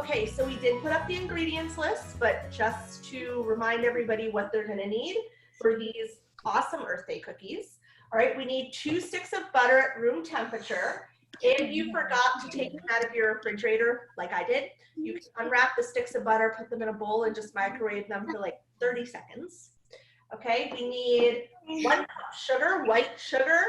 Okay, so we did put up the ingredients list, but just to remind everybody what they're gonna need for these awesome Earth Day cookies. All right, we need 2 sticks of butter at room temperature. If you forgot to take them out of your refrigerator, like I did, you can unwrap the sticks of butter, put them in a bowl, and just microwave them for like 30 seconds. Okay, we need 1 cup sugar, white sugar,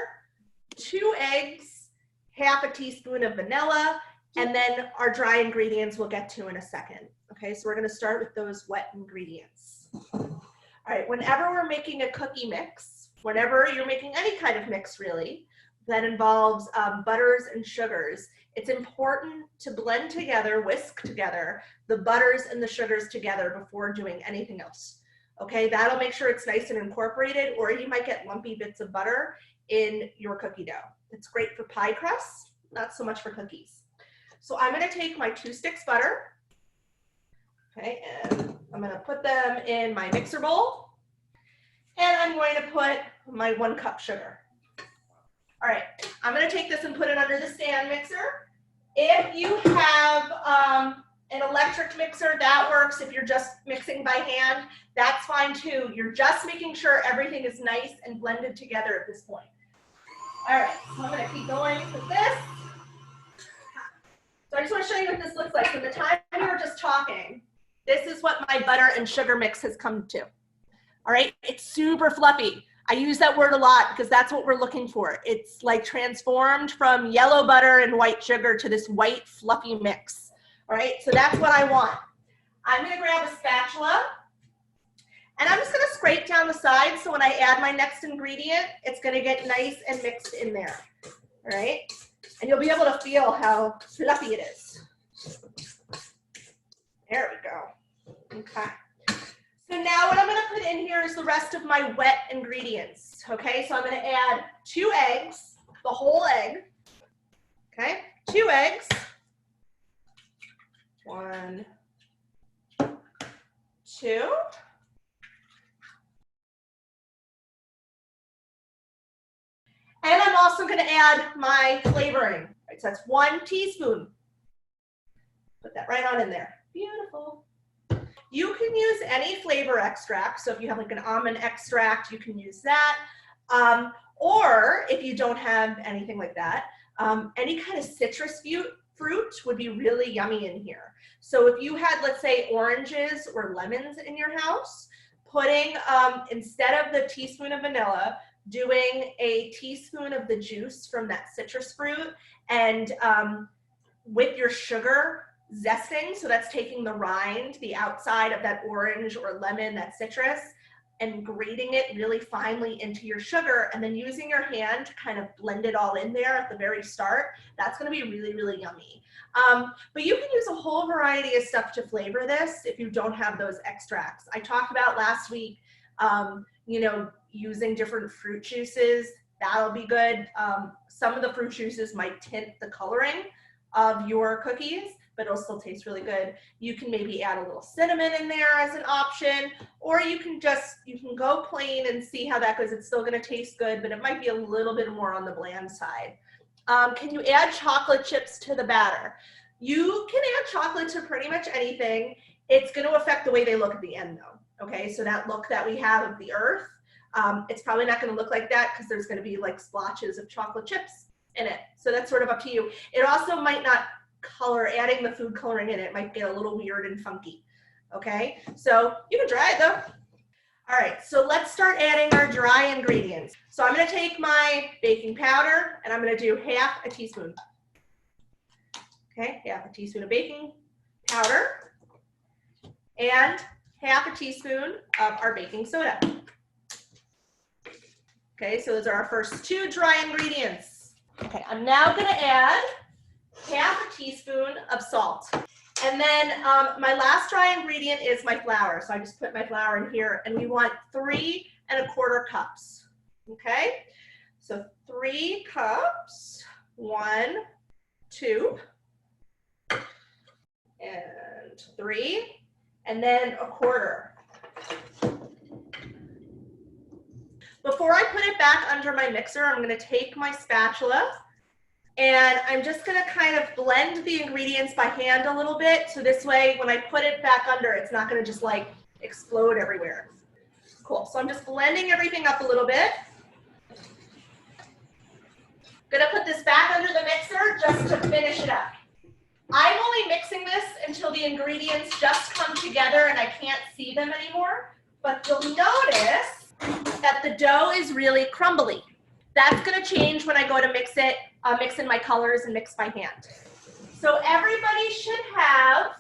2 eggs, half a teaspoon of vanilla, and then our dry ingredients we'll get to in a second. Okay, so we're gonna start with those wet ingredients. All right, whenever we're making a cookie mix, whenever you're making any kind of mix really, that involves butters and sugars, it's important to blend together, whisk together, the butters and the sugars together before doing anything else. Okay, that'll make sure it's nice and incorporated, or you might get lumpy bits of butter in your cookie dough. It's great for pie crusts, not so much for cookies. So I'm gonna take my 2 sticks butter, okay, and I'm gonna put them in my mixer bowl, and I'm going to put my 1 cup sugar. All right, I'm gonna take this and put it under the stand mixer. If you have an electric mixer, that works. If you're just mixing by hand, that's fine too. You're just making sure everything is nice and blended together at this point. All right, so I'm gonna keep going with this. So I just want to show you what this looks like. From the time we were just talking, this is what my butter and sugar mix has come to. All right, it's super fluffy. I use that word a lot because that's what we're looking for. It's like transformed from yellow butter and white sugar to this white fluffy mix. All right, so that's what I want. I'm gonna grab a spatula and I'm just gonna scrape down the sides so when I add my next ingredient, it's gonna get nice and mixed in there. All right. And you'll be able to feel how fluffy it is. There we go. Okay. So now what I'm going to put in here is the rest of my wet ingredients. Okay, so I'm going to add 2 eggs, the whole egg. Okay, 2 eggs. 1, 2. And I'm also going to add my flavoring. Right, so that's 1 teaspoon. Put that right on in there. Beautiful. You can use any flavor extract. So if you have like an almond extract, you can use that. Or if you don't have anything like that, any kind of citrus fruit would be really yummy in here. So if you had, let's say, oranges or lemons in your house, putting, instead of the teaspoon of vanilla, doing a teaspoon of the juice from that citrus fruit and with your sugar zesting, so that's taking the rind, the outside of that orange or lemon, that citrus, and grating it really finely into your sugar and then using your hand to kind of blend it all in there at the very start, that's gonna be really, really yummy. But you can use a whole variety of stuff to flavor this if you don't have those extracts. I talked about last week, you know, using different fruit juices, that'll be good. Some of the fruit juices might tint the coloring of your cookies, but it'll still taste really good. You can maybe add a little cinnamon in there as an option, or you can go plain and see how that goes. It's still gonna taste good, but it might be a little bit more on the bland side. Can you add chocolate chips to the batter? You can add chocolate to pretty much anything. It's gonna affect the way they look at the end though, okay? So that look that we have of the earth, it's probably not gonna look like that because there's gonna be like splotches of chocolate chips in it. So that's sort of up to you. It also might not color, adding the food coloring in it might get a little weird and funky, okay? So you can try it though. All right, so let's start adding our dry ingredients. So I'm gonna take my baking powder and I'm gonna do half a teaspoon. Okay, half a teaspoon of baking powder and half a teaspoon of our baking soda. Okay, so those are our first 2 dry ingredients. Okay, I'm now gonna add half a teaspoon of salt. And then my last dry ingredient is my flour. So I just put my flour in here and we want 3 1/4 cups. Okay, so 3 cups, 1, 2, and 3, and then 1/4. Before I put it back under my mixer, I'm gonna take my spatula And I'm just gonna kind of blend the ingredients by hand a little bit, so this way when I put it back under, it's not gonna just like explode everywhere. Cool, so I'm just blending everything up a little bit. Gonna put this back under the mixer just to finish it up. I'm only mixing this until the ingredients just come together and I can't see them anymore, but you'll notice that the dough is really crumbly. That's gonna change when I go to mix it, mix in my colors and mix by hand. So everybody should have,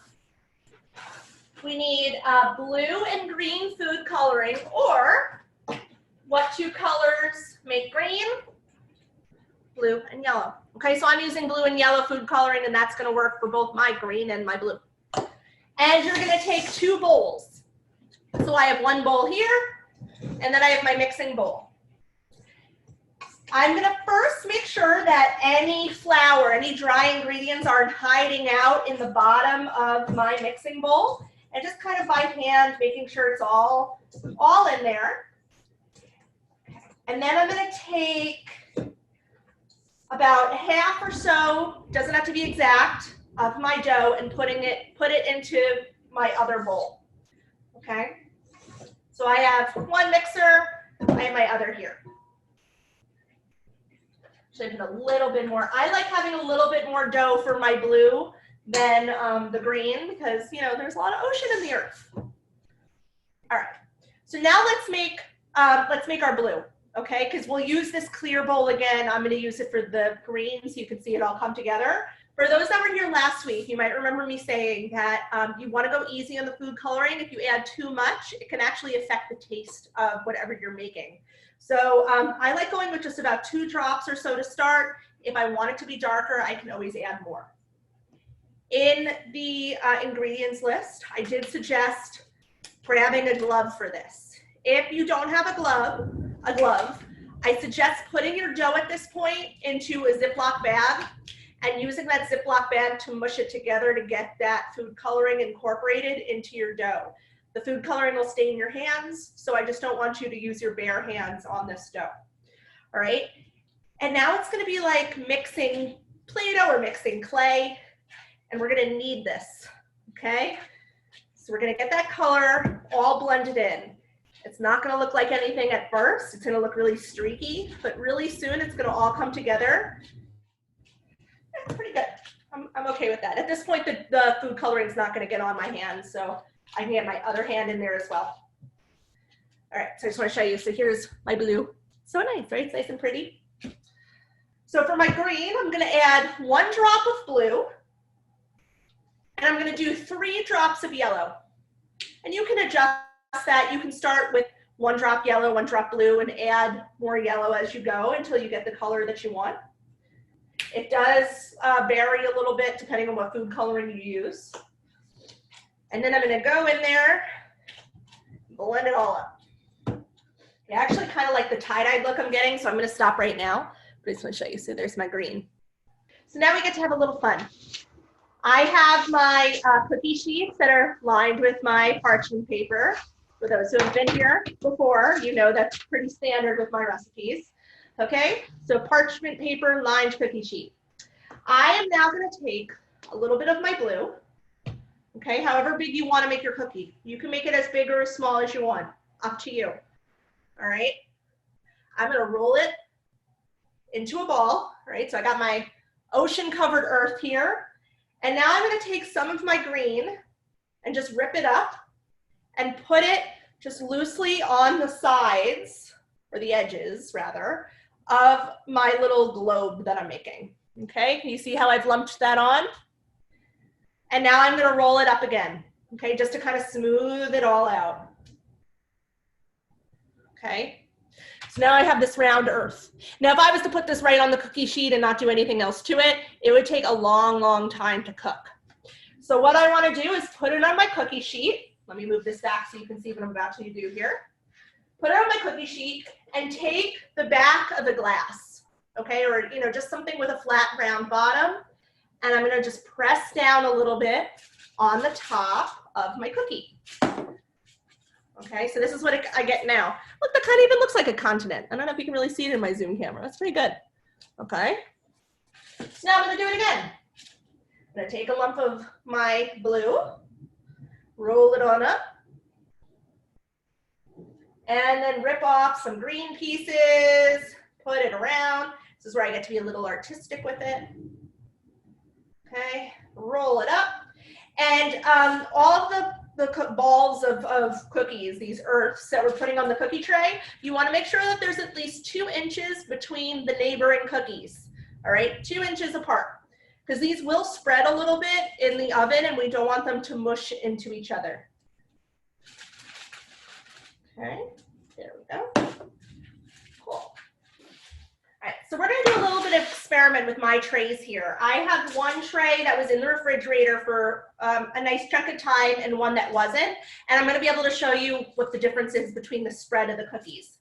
we need blue and green food coloring, or what two colors make green? Blue and yellow. Okay, so I'm using blue and yellow food coloring, and that's gonna work for both my green and my blue. And you're gonna take 2 bowls. So I have 1 bowl here, and then I have my mixing bowl. I'm gonna first make sure that any flour, any dry ingredients aren't hiding out in the bottom of my mixing bowl, and just kind of by hand, making sure it's all in there. And then I'm gonna take about half or so, doesn't have to be exact, of my dough and put it into my other bowl. Okay? So I have 1 mixer, I have my other here. Should I put a little bit more? I like having a little bit more dough for my blue than the green, because you know there's a lot of ocean in the earth. All right. So now let's make our blue. Okay, because we'll use this clear bowl again. I'm going to use it for the green so you can see it all come together. For those that were here last week, you might remember me saying that you want to go easy on the food coloring. If you add too much, it can actually affect the taste of whatever you're making. So I like going with just about 2 drops or so to start. If I want it to be darker, I can always add more. In the ingredients list, I did suggest grabbing a glove for this. If you don't have a glove, I suggest putting your dough at this point into a Ziploc bag and using that Ziploc bag to mush it together to get that food coloring incorporated into your dough. The food coloring will stay in your hands, so I just don't want you to use your bare hands on this dough. All right, and now it's gonna be like mixing Play-Doh or mixing clay, and we're gonna knead this, okay? So we're gonna get that color all blended in. It's not gonna look like anything at first. It's gonna look really streaky, but really soon it's gonna all come together. It's pretty good. I'm okay with that. At this point, the food coloring is not gonna get on my hands, so I can get my other hand in there as well. All right, so I just wanna show you. So here's my blue. So nice, right? It's nice and pretty. So for my green, I'm gonna add 1 drop of blue, and I'm gonna do 3 drops of yellow. And you can adjust that. You can start with 1 drop yellow, 1 drop blue, and add more yellow as you go until you get the color that you want. It does vary a little bit depending on what food coloring you use. And then I'm gonna go in there, blend it all up. I actually kind of like the tie-dyed look I'm getting, so I'm gonna stop right now. But I just wanna show you, so there's my green. So now we get to have a little fun. I have my cookie sheets that are lined with my parchment paper. For those who have been here before, you know that's pretty standard with my recipes. Okay, so parchment paper lined cookie sheet. I am now going to take a little bit of my blue, okay, however big you want to make your cookie. You can make it as big or as small as you want, up to you. All right, I'm going to roll it into a ball, right? So I got my ocean covered earth here, and now I'm going to take some of my green and just rip it up and put it just loosely on the sides, or the edges rather, of my little globe that I'm making. Okay, can you see how I've lumped that on? And now I'm gonna roll it up again, okay, just to kind of smooth it all out. Okay, so now I have this round earth. Now if I was to put this right on the cookie sheet and not do anything else to it, it would take a long, long time to cook. So what I wanna do is put it on my cookie sheet. Let me move this back so you can see what I'm about to do here. Put it on my cookie sheet and take the back of the glass, okay, or you know, just something with a flat round bottom, and I'm gonna just press down a little bit on the top of my cookie. Okay, so this is what I get now. Look, that kind of even looks like a continent. I don't know if you can really see it in my Zoom camera. That's pretty good. Okay. So now I'm gonna do it again. I'm gonna take a lump of my blue, roll it on up, and then rip off some green pieces, put it around. This is where I get to be a little artistic with it. Okay, roll it up. And all of the balls of cookies, these earths that we're putting on the cookie tray, you want to make sure that there's at least 2 inches between the neighboring cookies. All right, 2 inches apart, because these will spread a little bit in the oven and we don't want them to mush into each other. Okay, there we go. Cool. All right, so we're going to do a little bit of experiment with my trays here. I have one tray that was in the refrigerator for a nice chunk of time and one that wasn't. And I'm going to be able to show you what the difference is between the spread of the cookies.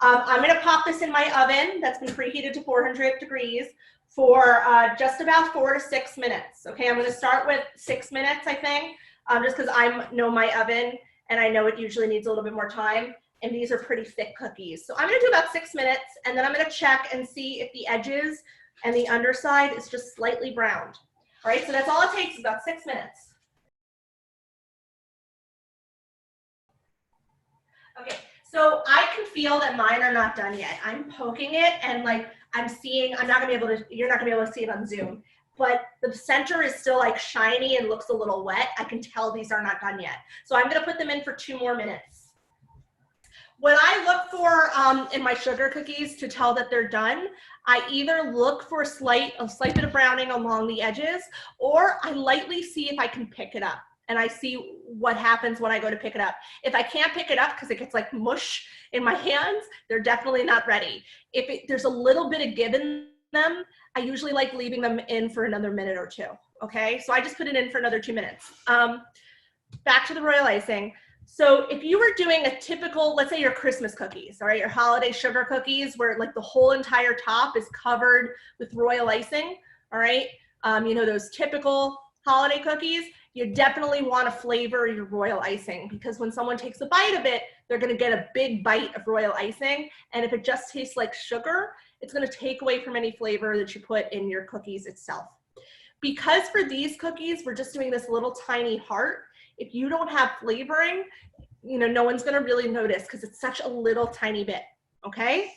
I'm going to pop this in my oven that's been preheated to 400 degrees for just about 4 to 6 minutes. Okay, I'm going to start with 6 minutes, I think, just because I know my oven and I know it usually needs a little bit more time. And these are pretty thick cookies. So I'm gonna do about 6 minutes, and then I'm gonna check and see if the edges and the underside is just slightly browned. All right, so that's all it takes, about 6 minutes. Okay, so I can feel that mine are not done yet. I'm poking it and like I'm not gonna be able to, you're not gonna be able to see it on Zoom, but the center is still like shiny and looks a little wet. I can tell these are not done yet. So I'm gonna put them in for 2 more minutes. What I look for in my sugar cookies to tell that they're done, I either look for a slight bit of browning along the edges, or I lightly see if I can pick it up. And I see what happens when I go to pick it up. If I can't pick it up because it gets like mush in my hands, they're definitely not ready. If there's a little bit of give in them, I usually like leaving them in for another minute or 2. Okay, so I just put it in for another 2 minutes. Back to the royal icing. So if you were doing a typical, let's say your Christmas cookies, all right, your holiday sugar cookies where like the whole entire top is covered with royal icing, all right, you know, those typical holiday cookies, you definitely want to flavor your royal icing, because when someone takes a bite of it, they're going to get a big bite of royal icing. And if it just tastes like sugar, it's going to take away from any flavor that you put in your cookies itself. Because for these cookies, we're just doing this little tiny heart. If you don't have flavoring, you know, no one's gonna really notice because it's such a little tiny bit, okay?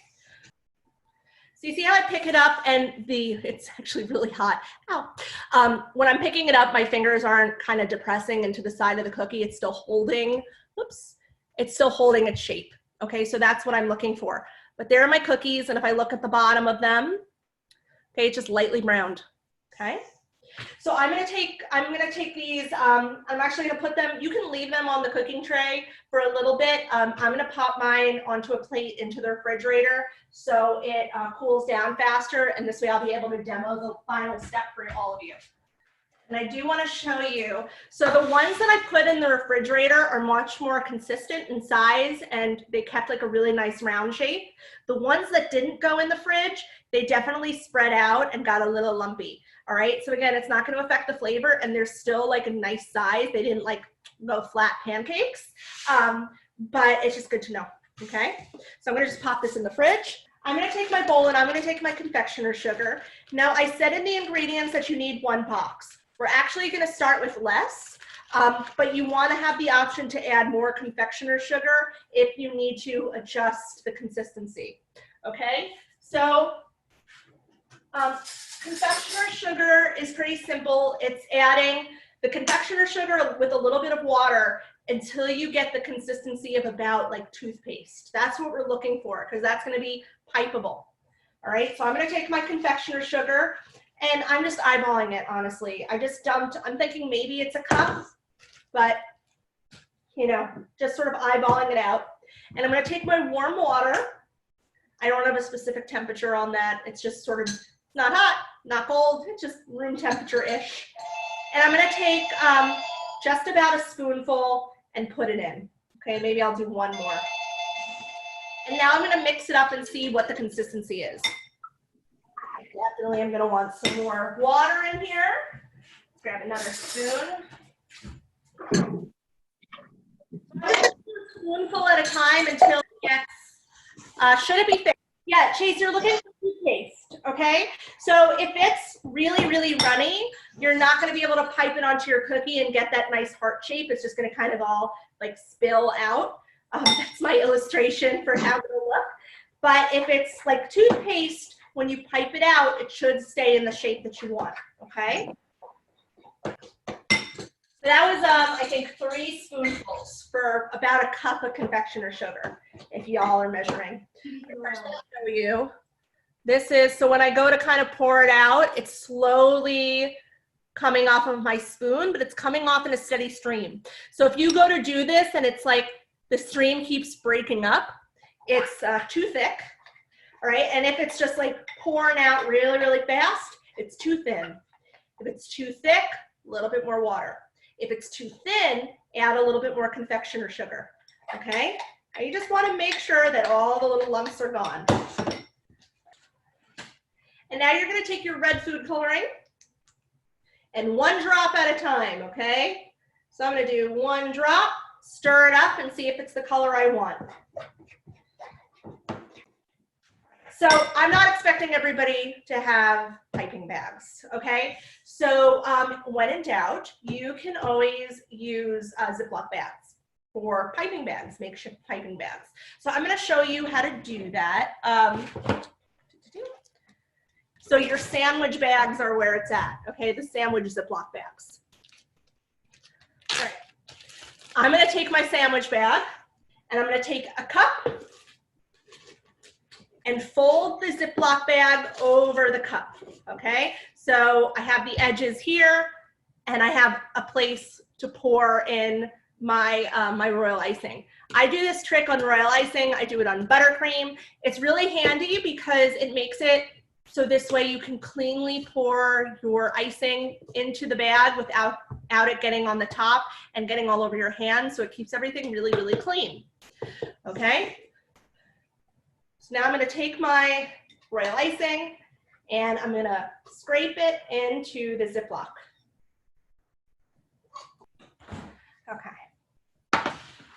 So you see how I pick it up and it's actually really hot. Ow. When I'm picking it up, my fingers aren't kind of depressing into the side of the cookie. It's still holding, whoops, it's still holding its shape. Okay, so that's what I'm looking for. But there are my cookies, and if I look at the bottom of them, okay, it's just lightly browned, okay? So I'm gonna take these, I'm actually gonna put them, you can leave them on the cooking tray for a little bit. I'm gonna pop mine onto a plate into the refrigerator so it cools down faster, and this way I'll be able to demo the final step for all of you. And I do wanna show you, so the ones that I put in the refrigerator are much more consistent in size, and they kept like a really nice round shape. The ones that didn't go in the fridge, they definitely spread out and got a little lumpy. All right, so again, it's not going to affect the flavor, and they're still like a nice size. They didn't like go flat pancakes, but it's just good to know, okay? So I'm going to just pop this in the fridge. I'm going to take my bowl and I'm going to take my confectioner sugar. Now, I said in the ingredients that you need 1 box. We're actually going to start with less, but you want to have the option to add more confectioner sugar if you need to adjust the consistency, okay? So confectioner sugar is pretty simple. It's adding the confectioner sugar with a little bit of water until you get the consistency of about like toothpaste. That's what we're looking for, because that's going to be pipeable. All right, so I'm going to take my confectioner sugar, and I'm just eyeballing it, honestly. I just dumped, I'm thinking maybe it's a cup, but, you know, just sort of eyeballing it out. And I'm going to take my warm water. I don't have a specific temperature on that. It's just sort of not hot, not cold, it's just room temperature-ish. And I'm gonna take just about a spoonful and put it in. Okay, maybe I'll do 1 more. And now I'm gonna mix it up and see what the consistency is. Definitely I'm gonna want some more water in here. Let's grab another spoon. Just a spoonful at a time until it gets, should it be thick? Yeah, Chase, you're looking for toothpaste. okay? So if it's really, really runny, you're not gonna be able to pipe it onto your cookie and get that nice heart shape. It's just gonna kind of all like spill out. That's my illustration for how it'll look. But if it's like toothpaste, when you pipe it out, it should stay in the shape that you want, okay? So that was, I think, 3 spoonfuls for about a cup of confectioner sugar, if y'all are measuring. First, I'll show you. This is, so when I go to kind of pour it out, it's slowly coming off of my spoon, but it's coming off in a steady stream. So if you go to do this and it's like the stream keeps breaking up, it's too thick, all right? And if it's just like pouring out really, really fast, it's too thin. If it's too thick, a little bit more water. If it's too thin, add a little bit more confectioner sugar, okay? And you just want to make sure that all the little lumps are gone. And now you're going to take your red food coloring and 1 drop at a time, okay? So I'm going to do 1 drop, stir it up, and see if it's the color I want. So I'm not expecting everybody to have piping bags, okay? So when in doubt, you can always use Ziploc bags for piping bags, makeshift piping bags. So I'm gonna show you how to do that. So your sandwich bags are where it's at, okay? The sandwich Ziploc bags. All right. I'm gonna take my sandwich bag and I'm gonna take a cup and fold the Ziploc bag over the cup, okay? So I have the edges here, and I have a place to pour in my, my royal icing. I do this trick on royal icing. I do it on buttercream. It's really handy because it makes it so this way you can cleanly pour your icing into the bag without it getting on the top and getting all over your hands, so it keeps everything really, really clean, okay? So now I'm going to take my royal icing and I'm going to scrape it into the Ziploc. Okay.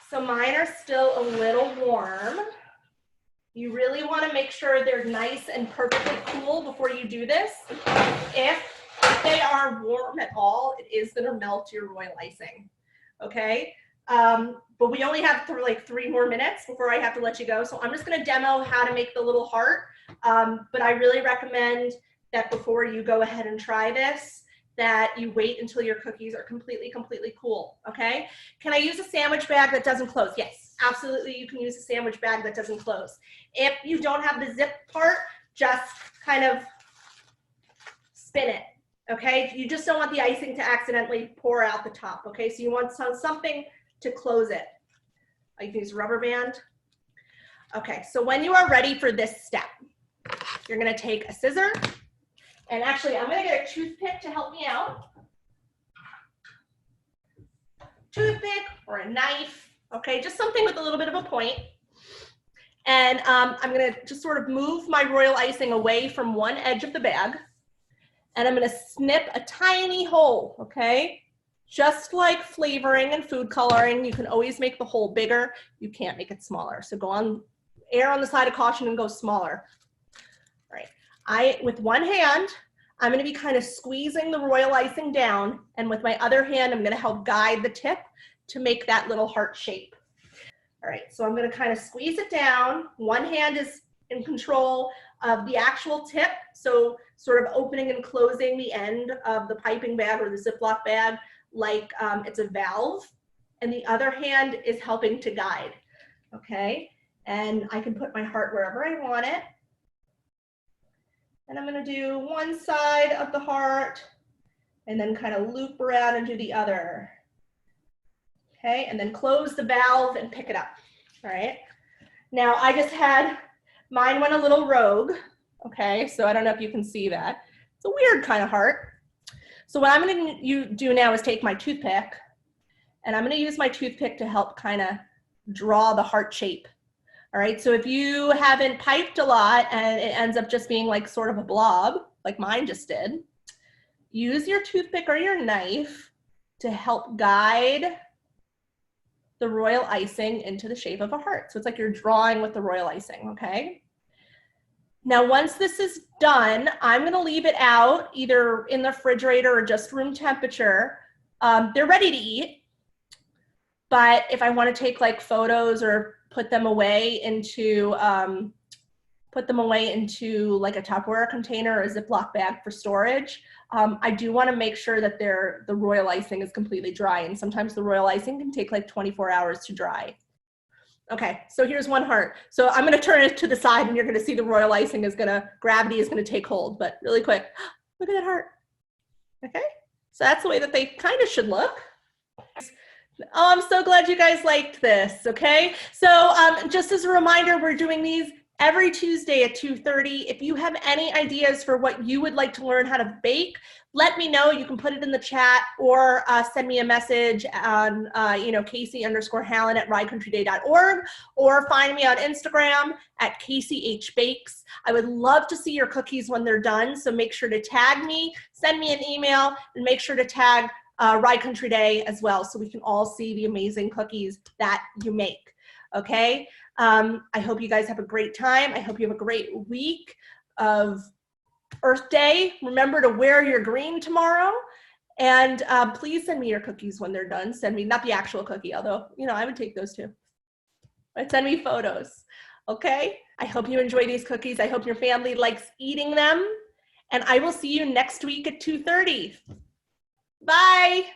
So mine are still a little warm. You really want to make sure they're nice and perfectly cool before you do this. If they are warm at all, it is going to melt your royal icing. Okay. But we only have like 3 more minutes before I have to let you go. So I'm just going to demo how to make the little heart. But I really recommend that before you go ahead and try this, that you wait until your cookies are completely cool. Okay. Can I use a sandwich bag that doesn't close? Yes, absolutely. You can use a sandwich bag that doesn't close. If you don't have the zip part, just kind of spin it. Okay. You just don't want the icing to accidentally pour out the top. Okay. So you want something to close it. You can use a rubber band. Okay, so when you are ready for this step, you're gonna take a scissor, and actually I'm gonna get a toothpick to help me out. Toothpick or a knife, okay, just something with a little bit of a point. And I'm gonna just sort of move my royal icing away from one edge of the bag, and I'm gonna snip a tiny hole, okay? Just like flavoring and food coloring, you can always make the hole bigger. You can't make it smaller. So go on, err on the side of caution and go smaller. All right, with one hand, I'm gonna be kind of squeezing the royal icing down, and with my other hand, I'm gonna help guide the tip to make that little heart shape. All right, so I'm gonna kind of squeeze it down. One hand is in control of the actual tip, so sort of opening and closing the end of the piping bag or the Ziploc bag like it's a valve, and the other hand is helping to guide, okay? And I can put my heart wherever I want it. And I'm gonna do one side of the heart and then kind of loop around and do the other. Okay, and then close the valve and pick it up, all right? Now I just had, mine went a little rogue, okay? So I don't know if you can see that. It's a weird kind of heart. So what I'm gonna do now is take my toothpick, and I'm gonna use my toothpick to help kind of draw the heart shape. All right, so if you haven't piped a lot and it ends up just being like sort of a blob, like mine just did, use your toothpick or your knife to help guide the royal icing into the shape of a heart. So it's like you're drawing with the royal icing, okay? Now, once this is done, I'm gonna leave it out either in the refrigerator or just room temperature. They're ready to eat, but if I wanna take like photos or put them away into like a Tupperware container or a Ziploc bag for storage, I do wanna make sure that the royal icing is completely dry, and sometimes the royal icing can take like 24 hours to dry. Okay, so here's one heart. So I'm gonna turn it to the side and you're gonna see the royal icing gravity is gonna take hold, but really quick, look at that heart. Okay, so that's the way that they kind of should look. Oh, I'm so glad you guys liked this, okay? So just as a reminder, we're doing these every Tuesday at 2:30. If you have any ideas for what you would like to learn how to bake, let me know. You can put it in the chat or send me a message on, Casey_Hallen@rideCountryDay.org, or find me on Instagram at CaseyHBakes. I would love to see your cookies when they're done, so make sure to tag me, send me an email, and make sure to tag Ride Country Day as well, so we can all see the amazing cookies that you make, okay? I hope you guys have a great time. I hope you have a great week of Earth Day. Remember to wear your green tomorrow. And please send me your cookies when they're done. Send me, not the actual cookie, although, I would take those too. But send me photos, okay? I hope you enjoy these cookies. I hope your family likes eating them. And I will see you next week at 2:30. Bye.